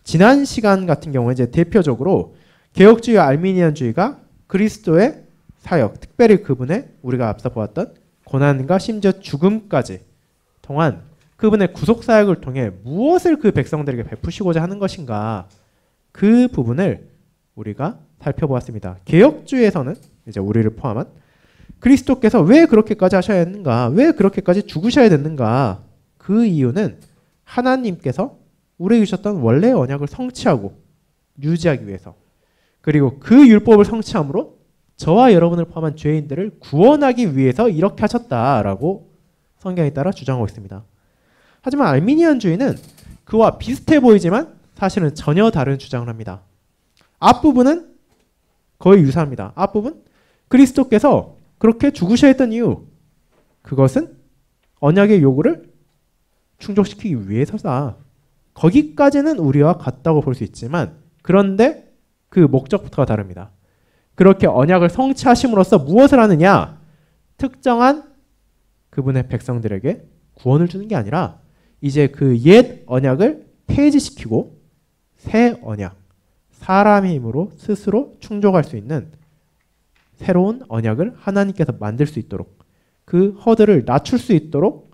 지난 시간 같은 경우에 이제 대표적으로 개혁주의와 알미니안주의가 그리스도의 사역, 특별히 그분의 우리가 앞서 보았던 고난과 심지어 죽음까지 통한 그분의 구속 사역을 통해 무엇을 그 백성들에게 베푸시고자 하는 것인가, 그 부분을 우리가 살펴보았습니다. 개혁주의에서는 이제 우리를 포함한 그리스도께서 왜 그렇게까지 하셔야 했는가, 왜 그렇게까지 죽으셔야 됐는가, 그 이유는 하나님께서 우리에게 주셨던 원래의 언약을 성취하고 유지하기 위해서, 그리고 그 율법을 성취함으로 저와 여러분을 포함한 죄인들을 구원하기 위해서 이렇게 하셨다라고 성경에 따라 주장하고 있습니다. 하지만 알미니안주의는 그와 비슷해 보이지만 사실은 전혀 다른 주장을 합니다. 앞부분은 거의 유사합니다. 앞부분, 그리스도께서 그렇게 죽으셔야 했던 이유, 그것은 언약의 요구를 충족시키기 위해서다. 거기까지는 우리와 같다고 볼 수 있지만, 그런데 그 목적부터가 다릅니다. 그렇게 언약을 성취하심으로써 무엇을 하느냐? 특정한 그분의 백성들에게 구원을 주는 게 아니라 이제 그 옛 언약을 폐지시키고 새 언약, 사람의 힘으로 스스로 충족할 수 있는 새로운 언약을 하나님께서 만들 수 있도록, 그 허들을 낮출 수 있도록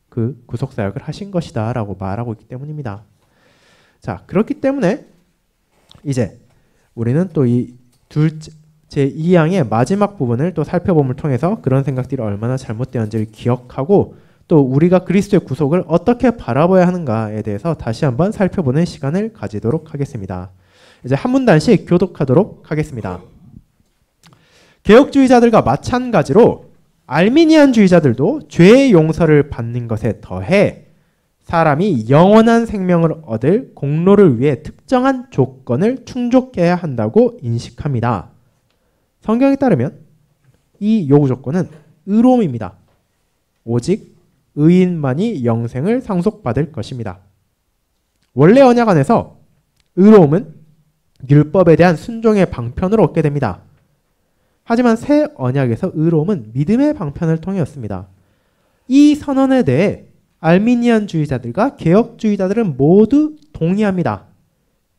그 구속사역을 하신 것이다 라고 말하고 있기 때문입니다. 자, 그렇기 때문에 이제 우리는 또 이 제2항의 마지막 부분을 또 살펴봄을 통해서 그런 생각들이 얼마나 잘못되었는지를 기억하고, 또 우리가 그리스도의 구속을 어떻게 바라봐야 하는가에 대해서 다시 한번 살펴보는 시간을 가지도록 하겠습니다. 이제 한 문단씩 교독하도록 하겠습니다. 개혁주의자들과 마찬가지로 알미니안주의자들도 죄의 용서를 받는 것에 더해 사람이 영원한 생명을 얻을 공로를 위해 특정한 조건을 충족해야 한다고 인식합니다. 성경에 따르면 이 요구 조건은 의로움입니다. 오직 의인만이 영생을 상속받을 것입니다. 원래 언약 안에서 의로움은 율법에 대한 순종의 방편으로 얻게 됩니다. 하지만 새 언약에서 의로움은 믿음의 방편을 통해였습니다. 이 선언에 대해 알미니안주의자들과 개혁주의자들은 모두 동의합니다.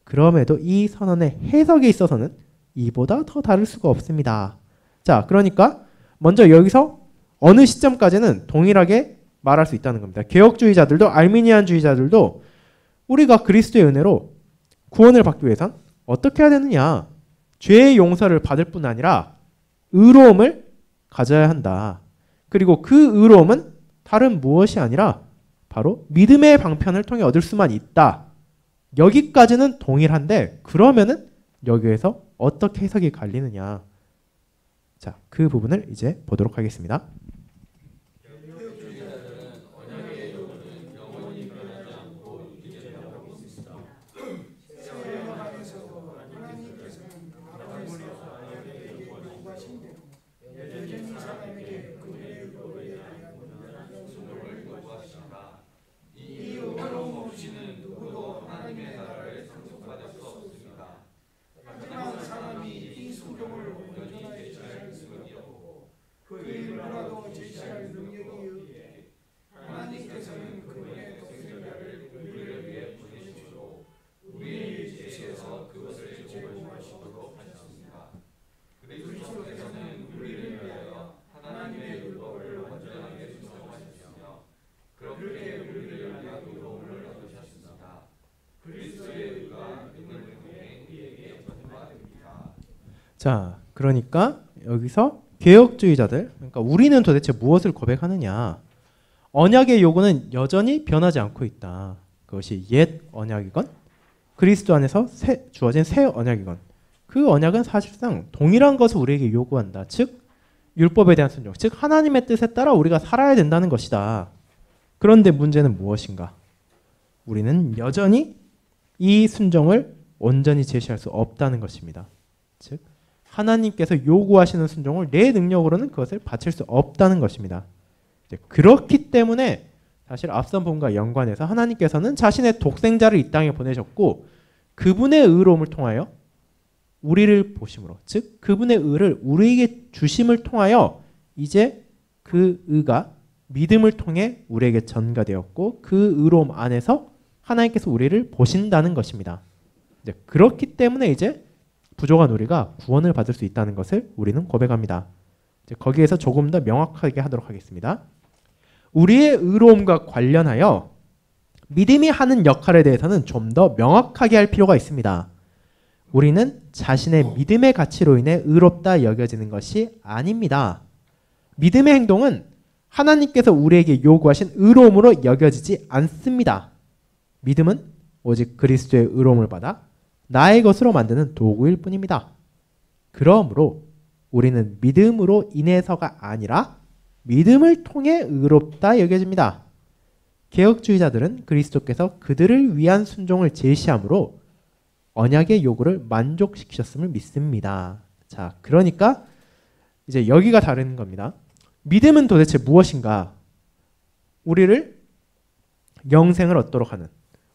그럼에도 이 선언의 해석에 있어서는 이보다 더 다를 수가 없습니다. 자, 그러니까 먼저 여기서 어느 시점까지는 동일하게 말할 수 있다는 겁니다. 개혁주의자들도 알미니안주의자들도 우리가 그리스도의 은혜로 구원을 받기 위해선 어떻게 해야 되느냐? 죄의 용서를 받을 뿐 아니라 의로움을 가져야 한다. 그리고 그 의로움은 다른 무엇이 아니라 바로 믿음의 방편을 통해 얻을 수만 있다. 여기까지는 동일한데, 그러면은 여기에서 어떻게 해석이 갈리느냐? 자, 그 부분을 이제 보도록 하겠습니다. 자, 그러니까 여기서 개혁주의자들, 그러니까 우리는 도대체 무엇을 고백하느냐? 언약의 요구는 여전히 변하지 않고 있다. 그것이 옛 언약이건 그리스도 안에서 주어진 새 언약이건 그 언약은 사실상 동일한 것을 우리에게 요구한다. 즉 율법에 대한 순종, 즉 하나님의 뜻에 따라 우리가 살아야 된다는 것이다. 그런데 문제는 무엇인가? 우리는 여전히 이 순종을 온전히 제시할 수 없다는 것입니다. 즉 하나님께서 요구하시는 순종을 내 능력으로는 그것을 바칠 수 없다는 것입니다. 그렇기 때문에 사실 앞선 부분과 연관해서 하나님께서는 자신의 독생자를 이 땅에 보내셨고 그분의 의로움을 통하여 우리를 보심으로, 즉 그분의 의를 우리에게 주심을 통하여 이제 그 의가 믿음을 통해 우리에게 전가되었고 그 의로움 안에서 하나님께서 우리를 보신다는 것입니다. 이제 그렇기 때문에 이제 부족한 우리가 구원을 받을 수 있다는 것을 우리는 고백합니다. 이제 거기에서 조금 더 명확하게 하도록 하겠습니다. 우리의 의로움과 관련하여 믿음이 하는 역할에 대해서는 좀 더 명확하게 할 필요가 있습니다. 우리는 자신의 믿음의 가치로 인해 의롭다 여겨지는 것이 아닙니다. 믿음의 행동은 하나님께서 우리에게 요구하신 의로움으로 여겨지지 않습니다. 믿음은 오직 그리스도의 의로움을 받아 나의 것으로 만드는 도구일 뿐입니다. 그러므로 우리는 믿음으로 인해서가 아니라 믿음을 통해 의롭다 여겨집니다. 개혁주의자들은 그리스도께서 그들을 위한 순종을 제시함으로 언약의 요구를 만족시키셨음을 믿습니다. 자, 그러니까 이제 여기가 다른 겁니다. 믿음은 도대체 무엇인가? 우리를 영생을 얻도록 하는,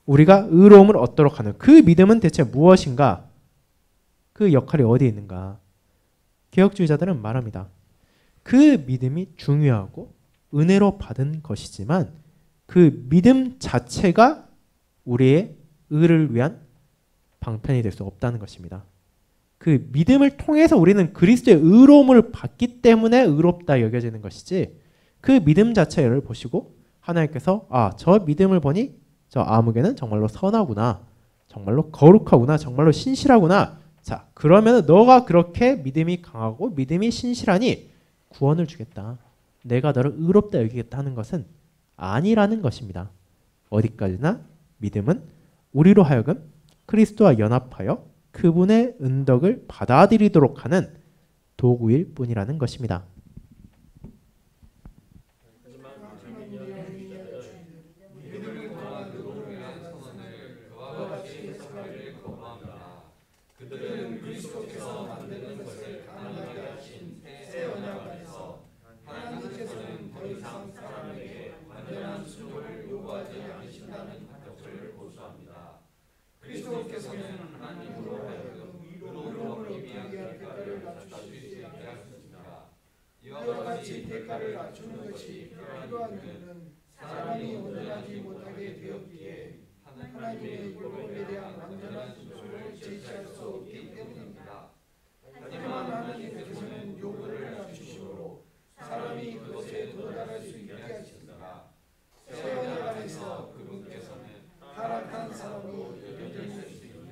우리가 의로움을 얻도록 하는 그 믿음은 대체 무엇인가? 그 역할이 어디에 있는가? 개혁주의자들은 말합니다. 그 믿음이 중요하고 은혜로 받은 것이지만 그 믿음 자체가 우리의 의를 위한 방편이 될 수 없다는 것입니다. 그 믿음을 통해서 우리는 그리스도의 의로움을 받기 때문에 의롭다 여겨지는 것이지, 그 믿음 자체를 보시고 하나님께서 저 믿음을 보니 저 아무개는 정말로 선하구나, 정말로 거룩하구나, 정말로 신실하구나. 자, 그러면 너가 그렇게 믿음이 강하고 믿음이 신실하니 구원을 주겠다, 내가 너를 의롭다 여기겠다 하는 것은 아니라는 것입니다. 어디까지나 믿음은 우리로 하여금 그리스도와 연합하여 그분의 은덕을 받아들이도록 하는 도구일 뿐이라는 것입니다. 대가를 낮추는 것이 필요한 이유는 사람이 온전하지 못하게 되었기에 하나님의 율법에 대한 완전한 순종을 제시할 수 없기 때문입니다. 하지만 하나님께서는 요구를 낮추심으로 사람이 그것에 도달할 수 있게 하십니다. 새 언약 안에서 그분께서는 타락한 사람으로 여겨질 수 있는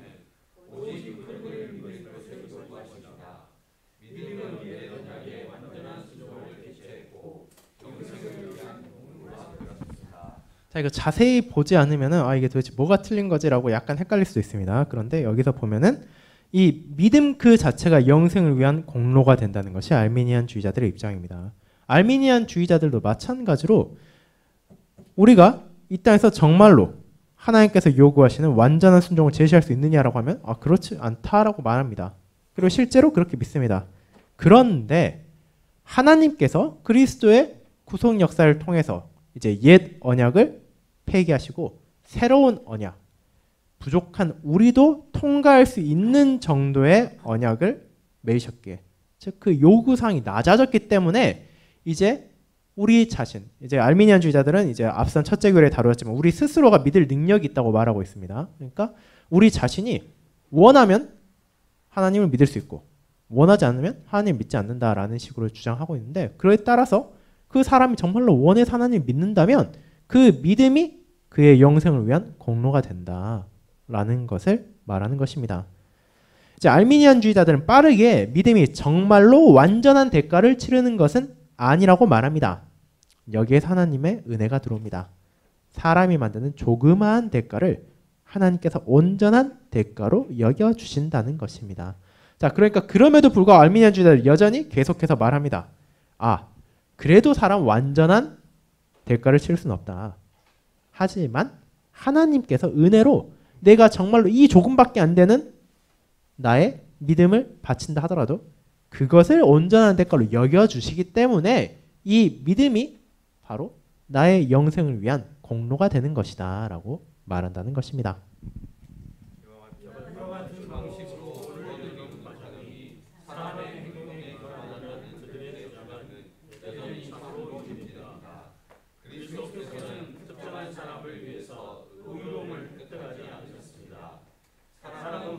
오직 그분을 믿는 것을 요구하십니다. 믿음은 옛 언약의 완전한 순종을 개최했고 영생을 위한 공로가 되었습니다. 자, 이거 자세히 보지 않으면은 이게 도대체 뭐가 틀린 거지라고 약간 헷갈릴 수도 있습니다. 그런데 여기서 보면은 이 믿음 그 자체가 영생을 위한 공로가 된다는 것이 알미니안 주의자들의 입장입니다. 알미니안 주의자들도 마찬가지로 우리가 이 땅에서 정말로 하나님께서 요구하시는 완전한 순종을 제시할 수 있느냐라고 하면 그렇지 않다라고 말합니다. 그리고 실제로 그렇게 믿습니다. 그런데 하나님께서 그리스도의 구속 역사를 통해서 이제 옛 언약을 폐기하시고 새로운 언약, 부족한 우리도 통과할 수 있는 정도의 언약을 맺으셨기에, 즉 그 요구사항이 낮아졌기 때문에 이제 우리 자신, 이제 알미니안주의자들은 이제 앞선 첫째 교회에 다루었지만 우리 스스로가 믿을 능력이 있다고 말하고 있습니다. 그러니까 우리 자신이 원하면 하나님을 믿을 수 있고 원하지 않으면 하나님 믿지 않는다라는 식으로 주장하고 있는데, 그에 따라서 그 사람이 정말로 원해서 하나님 믿는다면 그 믿음이 그의 영생을 위한 공로가 된다라는 것을 말하는 것입니다. 이제 알미니안주의자들은 빠르게 믿음이 정말로 완전한 대가를 치르는 것은 아니라고 말합니다. 여기에서 하나님의 은혜가 들어옵니다. 사람이 만드는 조그마한 대가를 하나님께서 온전한 대가로 여겨주신다는 것입니다. 자, 그러니까 그럼에도 불구하고 알미니안주의자들은 여전히 계속해서 말합니다. 그래도 사람 완전한 대가를 치를 수는 없다. 하지만 하나님께서 은혜로 내가 정말로 이 조금밖에 안 되는 나의 믿음을 바친다 하더라도 그것을 온전한 대가로 여겨주시기 때문에 이 믿음이 바로 나의 영생을 위한 공로가 되는 것이다 라고 말한다는 것입니다. 사람은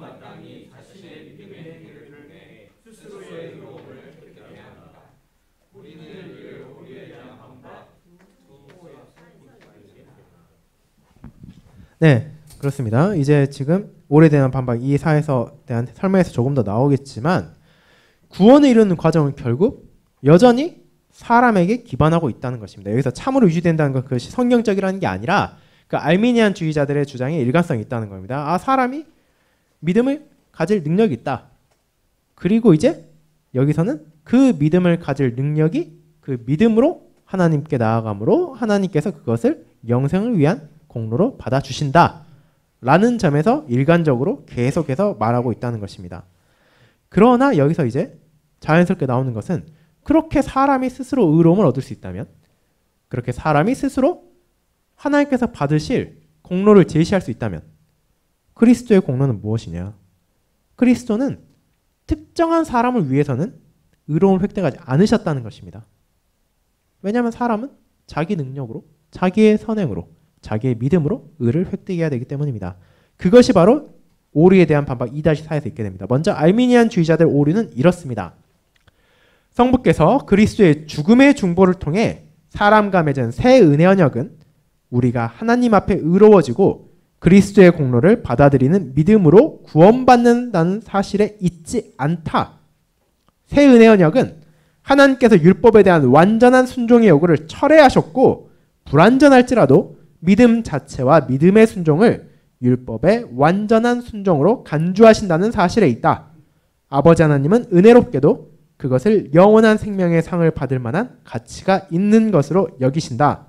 네, 그렇습니다. 이제 지금 오래 대한 반박 이 사에서 대한 설명에서 조금 더 나오겠지만 구원을 이루는 과정은 결국 여전히 사람에게 기반하고 있다는 것입니다. 여기서 참으로 유지된다는 것 그것이 성경적이라는 게 아니라 그 알미니안주의자들의 주장에 일관성이 있다는 겁니다. 아, 사람이 믿음을 가질 능력이 있다. 그리고 이제 여기서는 그 믿음을 가질 능력이 그 믿음으로 하나님께 나아감으로 하나님께서 그것을 영생을 위한 공로로 받아주신다 라는 점에서 일관적으로 계속해서 말하고 있다는 것입니다. 그러나 여기서 이제 자연스럽게 나오는 것은 그렇게 사람이 스스로 의로움을 얻을 수 있다면 그렇게 사람이 스스로 하나님께서 받으실 공로를 제시할 수 있다면 그리스도의 공로는 무엇이냐? 그리스도는 특정한 사람을 위해서는 의로움을 획득하지 않으셨다는 것입니다. 왜냐하면 사람은 자기 능력으로 자기의 선행으로 자기의 믿음으로 의를 획득해야 되기 때문입니다. 그것이 바로 오류에 대한 반박 2-4에서 있게 됩니다. 먼저 알미니안주의자들 오류는 이렇습니다. 성부께서 그리스도의 죽음의 중보를 통해 사람과 맺은 새 은혜 언약은 우리가 하나님 앞에 의로워지고 그리스도의 공로를 받아들이는 믿음으로 구원받는다는 사실에 있지 않다. 새 은혜 언약은 하나님께서 율법에 대한 완전한 순종의 요구를 철회하셨고 불완전할지라도 믿음 자체와 믿음의 순종을 율법의 완전한 순종으로 간주하신다는 사실에 있다. 아버지 하나님은 은혜롭게도 그것을 영원한 생명의 상을 받을 만한 가치가 있는 것으로 여기신다.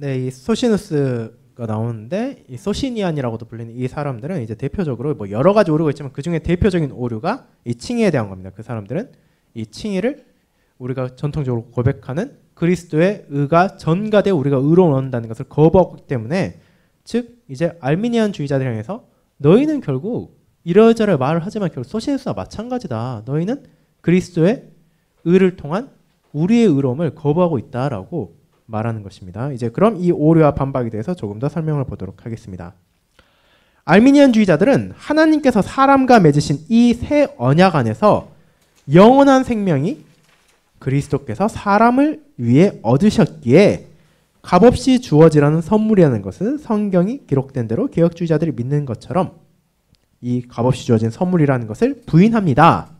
네, 이 소시누스가 나오는데 이 소시니안이라고도 불리는 이 사람들은 이제 대표적으로 뭐 여러 가지 오류가 있지만 그 중에 대표적인 오류가 이 칭의에 대한 겁니다. 그 사람들은 이 칭의를 우리가 전통적으로 고백하는 그리스도의 의가 전가돼 우리가 의로움을 얻는다는 것을 거부하기 때문에 즉 이제 알미니안주의자들 향해서 너희는 결국 이러저러 말을 하지만 결국 소시누스와 마찬가지다. 너희는 그리스도의 의를 통한 우리의 의로움을 거부하고 있다라고 말하는 것입니다. 이제 그럼 이 오류와 반박에 대해서 조금 더 설명을 보도록 하겠습니다. 알미니안주의자들은 하나님께서 사람과 맺으신 이 새 언약 안에서 영원한 생명이 그리스도께서 사람을 위해 얻으셨기에 값없이 주어지라는 선물이라는 것은 성경이 기록된 대로 개혁주의자들이 믿는 것처럼 이 값없이 주어진 선물이라는 것을 부인합니다.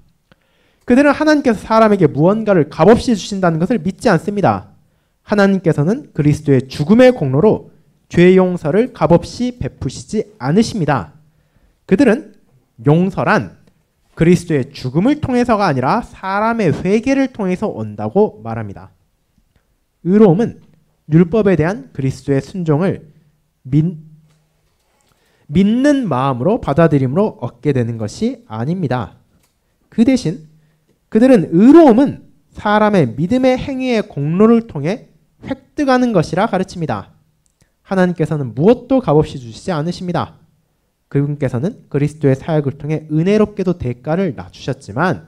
그들은 하나님께서 사람에게 무언가를 값없이 주신다는 것을 믿지 않습니다. 하나님께서는 그리스도의 죽음의 공로로 죄 용서를 값없이 베푸시지 않으십니다. 그들은 용서란 그리스도의 죽음을 통해서가 아니라 사람의 회개를 통해서 온다고 말합니다. 의로움은 율법에 대한 그리스도의 순종을 믿는 마음으로 받아들임으로 얻게 되는 것이 아닙니다. 그 대신 그들은 의로움은 사람의 믿음의 행위의 공로를 통해 획득하는 것이라 가르칩니다. 하나님께서는 무엇도 값없이 주시지 않으십니다. 그분께서는 그리스도의 사역을 통해 은혜롭게도 대가를 낮추셨지만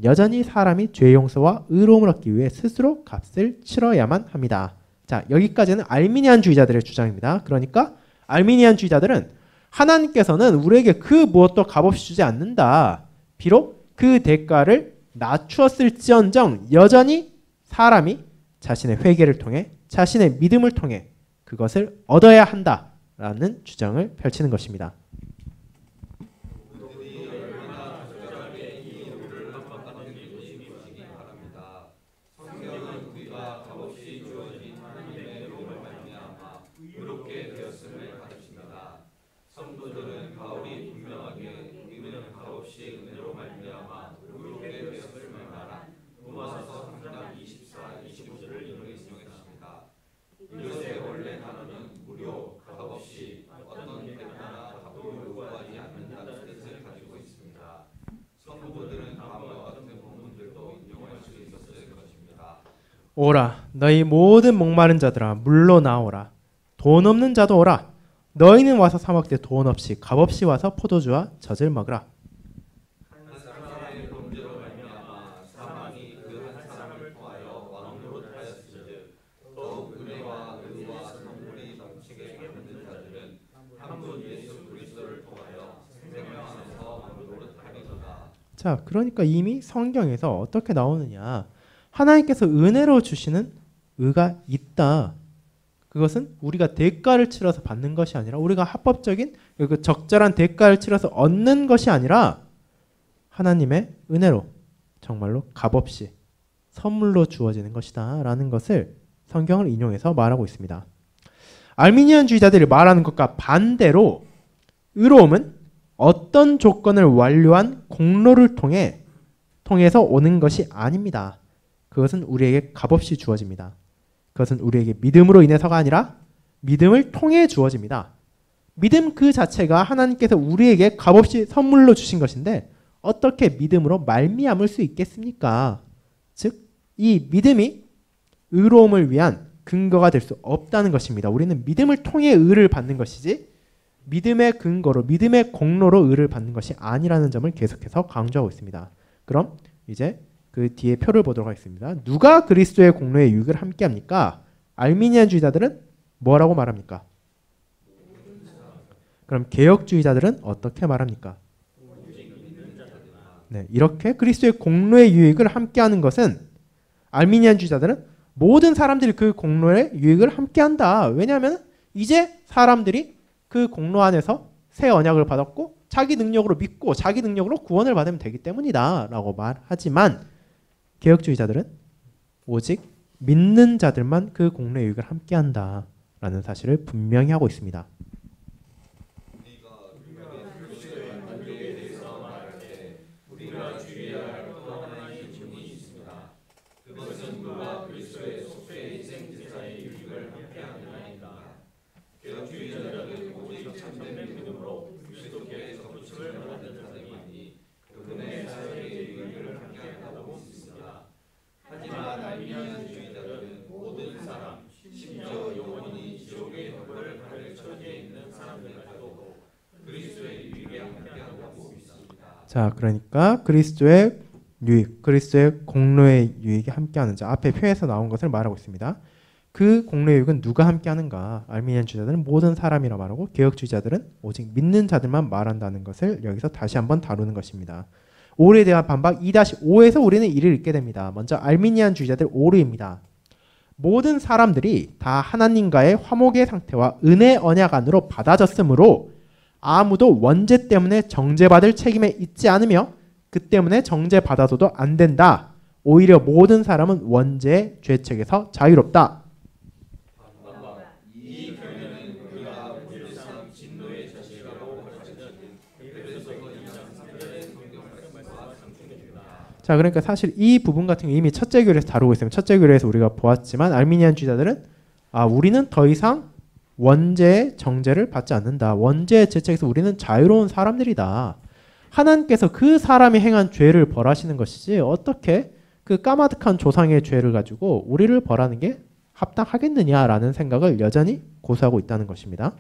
여전히 사람이 죄 용서와 의로움을 얻기 위해 스스로 값을 치러야만 합니다. 자, 여기까지는 알미니안주의자들의 주장입니다. 그러니까 알미니안주의자들은 하나님께서는 우리에게 그 무엇도 값없이 주지 않는다. 비록 그 대가를 낮추었을지언정 여전히 사람이 자신의 회개를 통해 자신의 믿음을 통해 그것을 얻어야 한다라는 주장을 펼치는 것입니다. 오라 너희 모든 목마른 자들아 물로 나오라 돈 없는 자도 오라 너희는 와서 사 먹되 돈 없이 값 없이 와서 포도주와 젖을 먹으라. 자, 그러니까 이미 성경에서 어떻게 나오느냐? 하나님께서 은혜로 주시는 의가 있다. 그것은 우리가 대가를 치러서 받는 것이 아니라 우리가 합법적인 그 적절한 대가를 치러서 얻는 것이 아니라 하나님의 은혜로 정말로 값없이 선물로 주어지는 것이다 라는 것을 성경을 인용해서 말하고 있습니다. 알미니안주의자들이 말하는 것과 반대로 의로움은 어떤 조건을 완료한 공로를 통해서 오는 것이 아닙니다. 그것은 우리에게 값없이 주어집니다. 그것은 우리에게 믿음으로 인해서가 아니라 믿음을 통해 주어집니다. 믿음 그 자체가 하나님께서 우리에게 값없이 선물로 주신 것인데 어떻게 믿음으로 말미암을 수 있겠습니까? 즉, 이 믿음이 의로움을 위한 근거가 될 수 없다는 것입니다. 우리는 믿음을 통해 의를 받는 것이지 믿음의 근거로 믿음의 공로로 의를 받는 것이 아니라는 점을 계속해서 강조하고 있습니다. 그럼 이제 그 뒤에 표를 보도록 하겠습니다. 누가 그리스도의 공로의 유익을 함께합니까? 알미니안주의자들은 뭐라고 말합니까? 그럼 개혁주의자들은 어떻게 말합니까? 네, 이렇게 그리스도의 공로의 유익을 함께하는 것은 알미니안주의자들은 모든 사람들이 그 공로의 유익을 함께한다. 왜냐하면 이제 사람들이 그 공로 안에서 새 언약을 받았고 자기 능력으로 믿고 자기 능력으로 구원을 받으면 되기 때문이다 라고 말하지만 개혁주의자들은 오직 믿는 자들만 그 공로의 유익을 함께한다 라는 사실을 분명히 하고 있습니다. 자, 그러니까 그리스도의 유익, 그리스도의 공로의 유익이 함께하는 자, 앞에 표에서 나온 것을 말하고 있습니다. 그 공로의 유익은 누가 함께하는가? 알미니안주의자들은 모든 사람이라 말하고 개혁주의자들은 오직 믿는 자들만 말한다는 것을 여기서 다시 한번 다루는 것입니다. 오류에 대한 반박 2-5에서 우리는 이를 읽게 됩니다. 먼저 알미니안주의자들 오류입니다. 모든 사람들이 다 하나님과의 화목의 상태와 은혜 언약 안으로 받아졌으므로 아무도 원죄 때문에 정죄받을 책임에 있지 않으며 그 때문에 정죄받아서도 안 된다. 오히려 모든 사람은 원죄의 죄책에서 자유롭다. 자, 그러니까 사실 이 부분 같은 거 이미 첫째 교리에서 다루고 있으면 첫째 교리에서 우리가 보았지만 알미니안주의자들은 우리는 더 이상 원죄의 정죄를 받지 않는다. 원죄의 죄책에서 우리는 자유로운 사람들이다. 하나님께서 그 사람이 행한 죄를 벌하시는 것이지 어떻게 그 까마득한 조상의 죄를 가지고 우리를 벌하는 게 합당하겠느냐라는 생각을 여전히 고수하고 있다는 것입니다.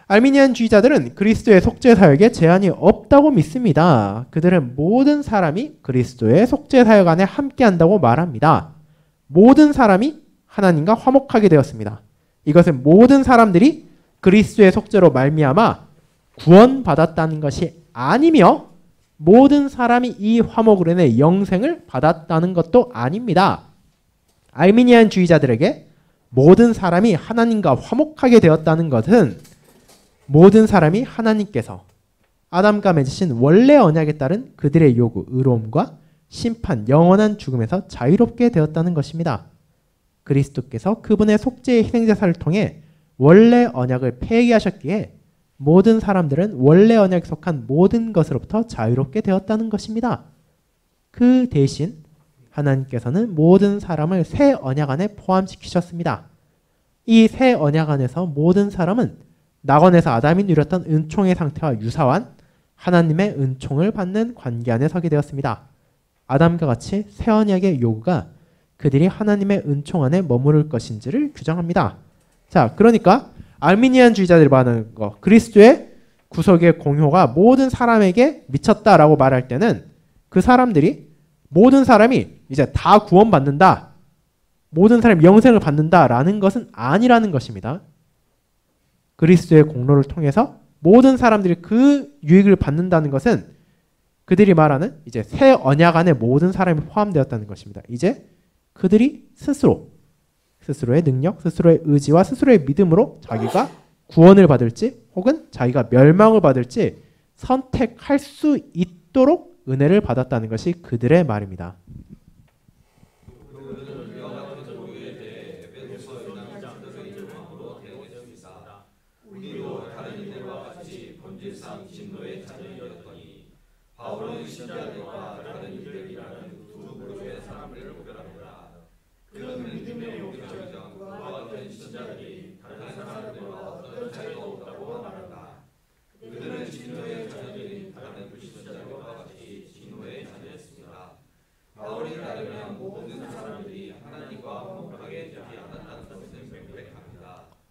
알미니안주의자들은 그리스도의 속죄 사역에 제한이 없다고 믿습니다. 그들은 모든 사람이 그리스도의 속죄 사역 안에 함께한다고 말합니다. 모든 사람이 하나님과 화목하게 되었습니다. 이것은 모든 사람들이 그리스도의 속죄로 말미암아 구원받았다는 것이 아니며 모든 사람이 이 화목으로 인해 영생을 받았다는 것도 아닙니다. 알미니안주의자들에게 모든 사람이 하나님과 화목하게 되었다는 것은 모든 사람이 하나님께서 아담과 맺으신 원래 언약에 따른 그들의 요구, 의로움과 심판, 영원한 죽음에서 자유롭게 되었다는 것입니다. 그리스도께서 그분의 속죄의 희생제사를 통해 원래 언약을 폐기하셨기에 모든 사람들은 원래 언약에 속한 모든 것으로부터 자유롭게 되었다는 것입니다. 그 대신 하나님께서는 모든 사람을 새 언약 안에 포함시키셨습니다. 이 새 언약 안에서 모든 사람은 낙원에서 아담이 누렸던 은총의 상태와 유사한 하나님의 은총을 받는 관계 안에 서게 되었습니다. 아담과 같이 새 언약의 요구가 그들이 하나님의 은총 안에 머무를 것인지를 규정합니다. 자, 그러니까 알미니안주의자들이 말하는 거, 그리스도의 구속의 공효가 모든 사람에게 미쳤다라고 말할 때는 그 사람들이 모든 사람이 이제 다 구원받는다, 모든 사람이 영생을 받는다라는 것은 아니라는 것입니다. 그리스도의 공로를 통해서 모든 사람들이 그 유익을 받는다는 것은 그들이 말하는 이제 새 언약 안에 모든 사람이 포함되었다는 것입니다. 이제 그들이 스스로의 능력, 스스로의 의지와 스스로의 믿음으로 자기가 구원을 받을지 혹은 자기가 멸망을 받을지 선택할 수 있도록 은혜를 받았다는 것이 그들의 말입니다.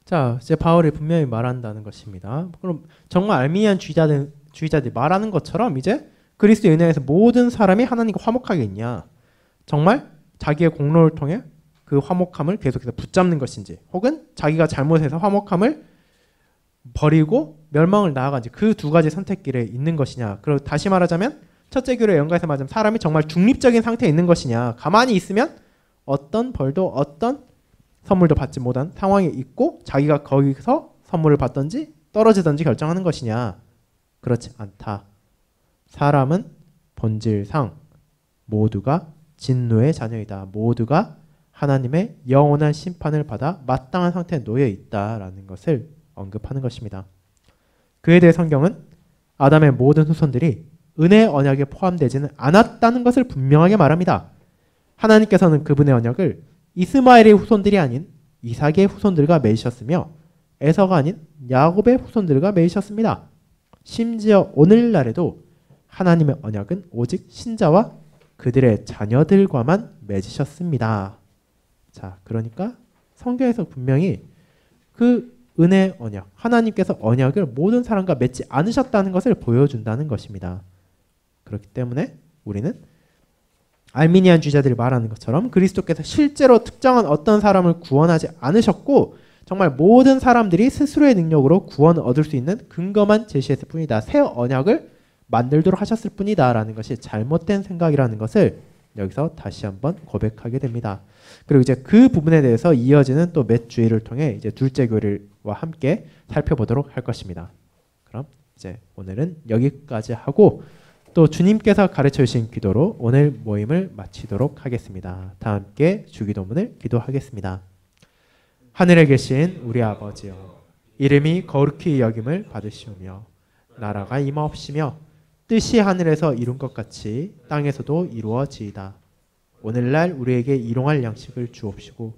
자, 이제 바울이 분명히 말한다는 것입니다. 그럼 정말 알미니안 주의자들이 말하는 것처럼 이제 그리스도의 은혜에서 모든 사람이 하나님과 화목하겠냐? 정말 자기의 공로를 통해 그 화목함을 계속해서 붙잡는 것인지, 혹은 자기가 잘못해서 화목함을 버리고 멸망을 나아간지, 그 두 가지 선택길에 있는 것이냐? 그리고 다시 말하자면 첫째 교류에 연관해서 말하자면 사람이 정말 중립적인 상태에 있는 것이냐? 가만히 있으면 어떤 벌도 어떤 선물도 받지 못한 상황에 있고 자기가 거기서 선물을 받든지 떨어지든지 결정하는 것이냐? 그렇지 않다. 사람은 본질상 모두가 진노의 자녀이다. 모두가 하나님의 영원한 심판을 받아 마땅한 상태에 놓여 있다라는 것을 언급하는 것입니다. 그에 대해 성경은 아담의 모든 후손들이 은혜의 언약에 포함되지는 않았다는 것을 분명하게 말합니다. 하나님께서는 그분의 언약을 이스마엘의 후손들이 아닌 이삭의 후손들과 맺으셨으며 에서가 아닌 야곱의 후손들과 맺으셨습니다. 심지어 오늘날에도 하나님의 언약은 오직 신자와 그들의 자녀들과만 맺으셨습니다. 자, 그러니까 성경에서 분명히 그 은혜의 언약, 하나님께서 언약을 모든 사람과 맺지 않으셨다는 것을 보여준다는 것입니다. 그렇기 때문에 우리는 알미니안 주의자들이 말하는 것처럼 그리스도께서 실제로 특정한 어떤 사람을 구원하지 않으셨고 정말 모든 사람들이 스스로의 능력으로 구원을 얻을 수 있는 근거만 제시했을 뿐이다. 새 언약을 만들도록 하셨을 뿐이다 라는 것이 잘못된 생각이라는 것을 여기서 다시 한번 고백하게 됩니다. 그리고 이제 그 부분에 대해서 이어지는 또 몇 주일을 통해 이제 둘째 교리와 함께 살펴보도록 할 것입니다. 그럼 이제 오늘은 여기까지 하고 또 주님께서 가르쳐 주신 기도로 오늘 모임을 마치도록 하겠습니다. 다 함께 주기도문을 기도하겠습니다. 하늘에 계신 우리 아버지여, 이름이 거룩히 여김을 받으시오며 나라가 임하옵시며 뜻이 하늘에서 이룬 것 같이 땅에서도 이루어지이다. 오늘날 우리에게 일용할 양식을 주옵시고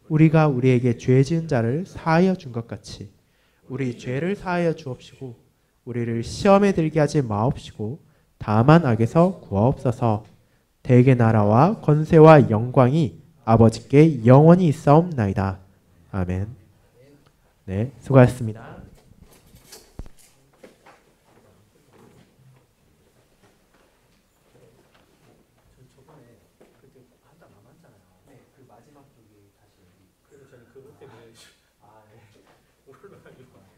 우리가 우리에게 죄 지은 자를 사하여 준 것 같이 우리 죄를 사하여 주옵시고 우리를 시험에 들게 하지 마옵시고 다만 악에서 구하옵소서. 대개 나라와 권세와 영광이 아버지께 영원히 있사옵나이다. 아멘. 네, 수고하셨습니다. 그래서 저는 그것 때문에 올라가지고